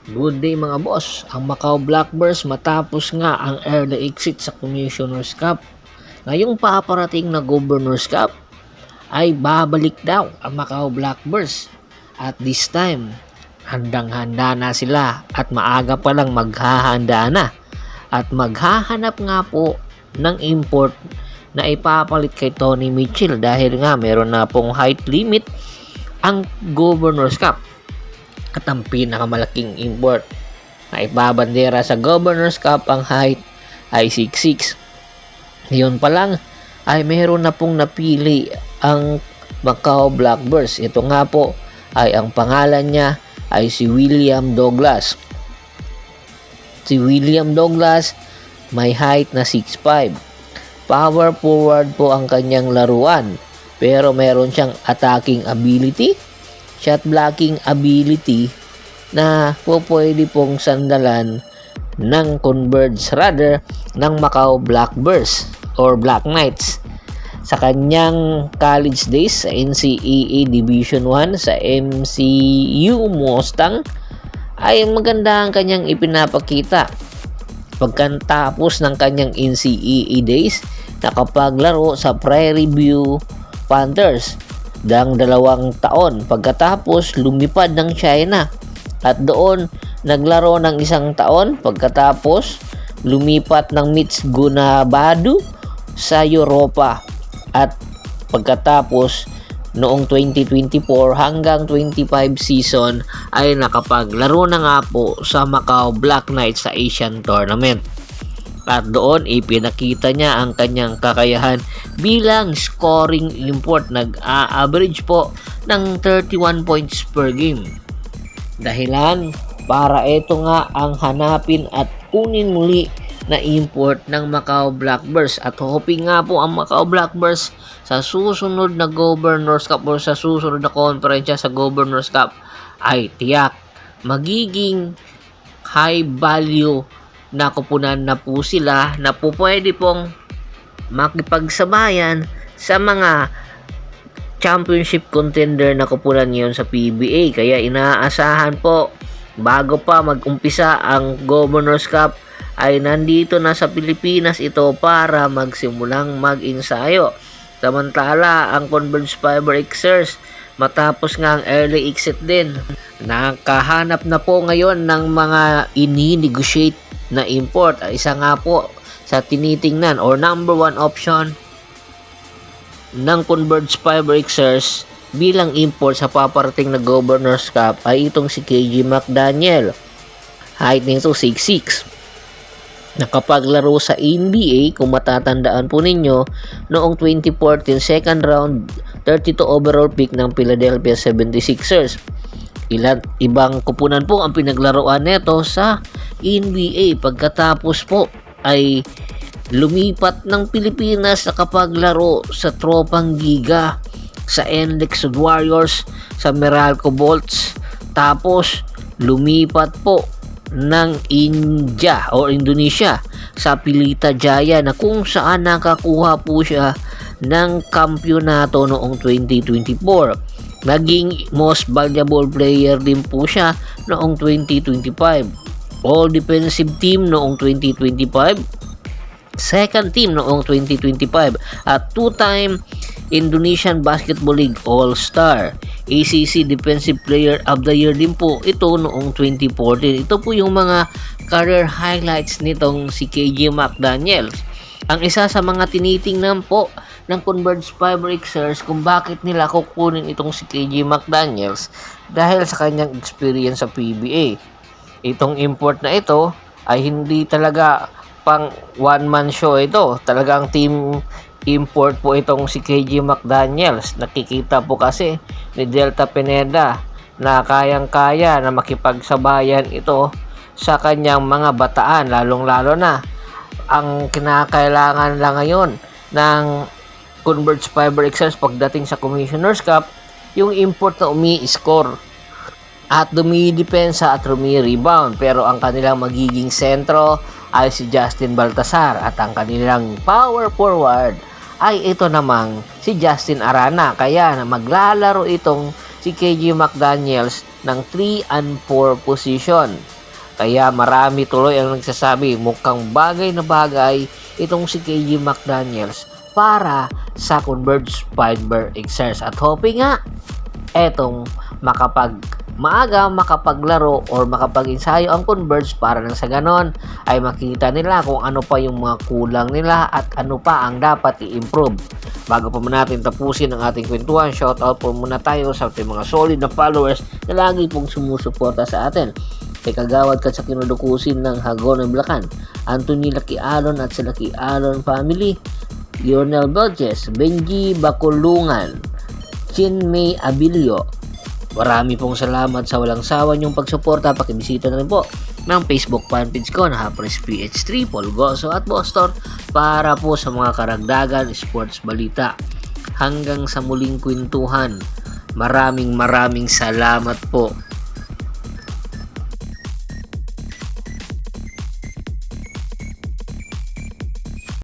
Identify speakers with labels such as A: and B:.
A: Good day mga boss, ang Macau Blackbirds matapos nga ang early exit sa Commissioner's Cup. Ngayong paparating na Governor's Cup ay babalik daw ang Macau Blackbirds. At this time, handang-handa na sila at maaga pa lang maghahanda na. At maghahanap nga po ng import na ipapalit kay Tony Mitchell dahil nga meron na pong height limit ang Governor's Cup. At ang pinakamalaking import na ibabandera sa Governor's Cup ang height ay 6'6". Yun pa lang ay meron na pong napili ang Macau Blackbirds. Ito nga po ay ang pangalan niya ay si William Douglas. Si William Douglas may height na 6'5". Power forward po ang kanyang laruan, pero meron siyang attacking ability, shot blocking ability na pwede pong sandalan ng Converge rather ng Macau Blackbirds or Black Knights. Sa kanyang college days sa NCAA Division 1 sa MCU Mustang ay maganda ang kanyang ipinapakita. Pagkatapos ng kanyang NCAA days, nakapaglaro sa Prairie View Panthers ng 2 taon. Pagkatapos lumipad ng China at doon naglaro ng 1 taon. Pagkatapos lumipat ng Mitch Gunabadu sa Europa at pagkatapos noong 2024 hanggang 25 season ay nakapaglaro na nga po sa Macau Black Knights sa Asian Tournament. At doon ipinakita niya ang kanyang kakayahan bilang scoring import. Nag-average po ng 31 points per game. Dahilan para ito nga ang hanapin at kunin muli na import ng Macau Blackbirds. At hoping nga po ang Macau Blackbirds sa susunod na Governor's Cup o sa susunod na konferensya sa Governor's Cup ay tiyak magiging high value na kupunan na po sila na po pwede pong makipagsabayan sa mga championship contender na kupunan ngayon sa PBA. Kaya inaasahan po bago pa mag-umpisa ang Governor's Cup ay nandito na sa Pilipinas ito para magsimulang mag-ensayo. Samantala ang Converge Fiber Xers matapos nga ang early exit din, nakahanap na po ngayon ng mga ini-negotiate na import. Isa nga po sa tinitingnan or number 1 option ng Converge Fiber Xers bilang import sa paparating na Governor's Cup ay itong si KJ McDaniel. Height nito 6'6". Nakapaglaro sa NBA kung matatandaan po ninyo noong 2014 second round 32 overall pick ng Philadelphia 76ers. Ibang kupunan po ang pinaglaruan nito sa NBA. Pagkatapos po ay lumipat ng Pilipinas, nakapaglaro sa Tropang Giga, sa NLEX Warriors, sa Meralco Bolts. Tapos lumipat po ng India o Indonesia sa Pelita Jaya na kung saan nakakuha po siya ng kampyonato noong 2024. Naging most valuable player din po siya noong 2025. All defensive team noong 2025. Second team noong 2025 at 2-time Indonesian Basketball League All-Star. ACC Defensive Player of the Year din po ito noong 2014. Ito po yung mga career highlights nitong si KJ McDaniel. Ang isa sa mga tinitingnan po ng Converge Fiber Xers kung bakit nila kukunin itong si KJ McDaniels dahil sa kanyang experience sa PBA. Itong import na ito ay hindi talaga pang one-man show ito. Talagang team import po itong si KJ McDaniels. Nakikita po kasi ni Delta Pineda na kayang-kaya na makipagsabayan ito sa kanyang mga bataan, lalong-lalo na ang kinakailangan lang ngayon ng Converge Fiber Xers pagdating sa Commissioner's Cup, yung import na umi-score at dumidepensa at rumi-rebound. Pero ang kanilang magiging sentro ay si Justin Baltasar at ang kanilang power forward ay ito namang si Justin Arana. Kaya na maglalaro itong si KJ McDaniels ng 3 and 4 position. Kaya marami tuloy ang nagsasabi mukhang bagay na bagay itong si KG McDaniels para sa Converge Fiber Xers. At hoping nga etong maaga makapaglaro or makapag-ensayo ang Converge para nang sa ganon ay makita nila kung ano pa yung mga kulang nila at ano pa ang dapat i-improve. Bago pa natin tapusin ang ating kwentuhan, shoutout po muna tayo sa ating mga solid na followers na lagi pong sumusuporta sa atin. Kay Kagawad ka sa kinudukusin ng Hagonoy Bulacan, Anthony Lucky Alon at sa Lucky Alon family, Lionel Belches, Benji Bakulungan, Chin May Abilio. Marami pong salamat sa walang sawa niyong pagsuporta. Pakibisita na rin po ng Facebook fanpage ko na Hapres PH3, Polgoso at Bostor para po sa mga karagdagan sports balita. Hanggang sa muling kwentuhan. Maraming salamat po.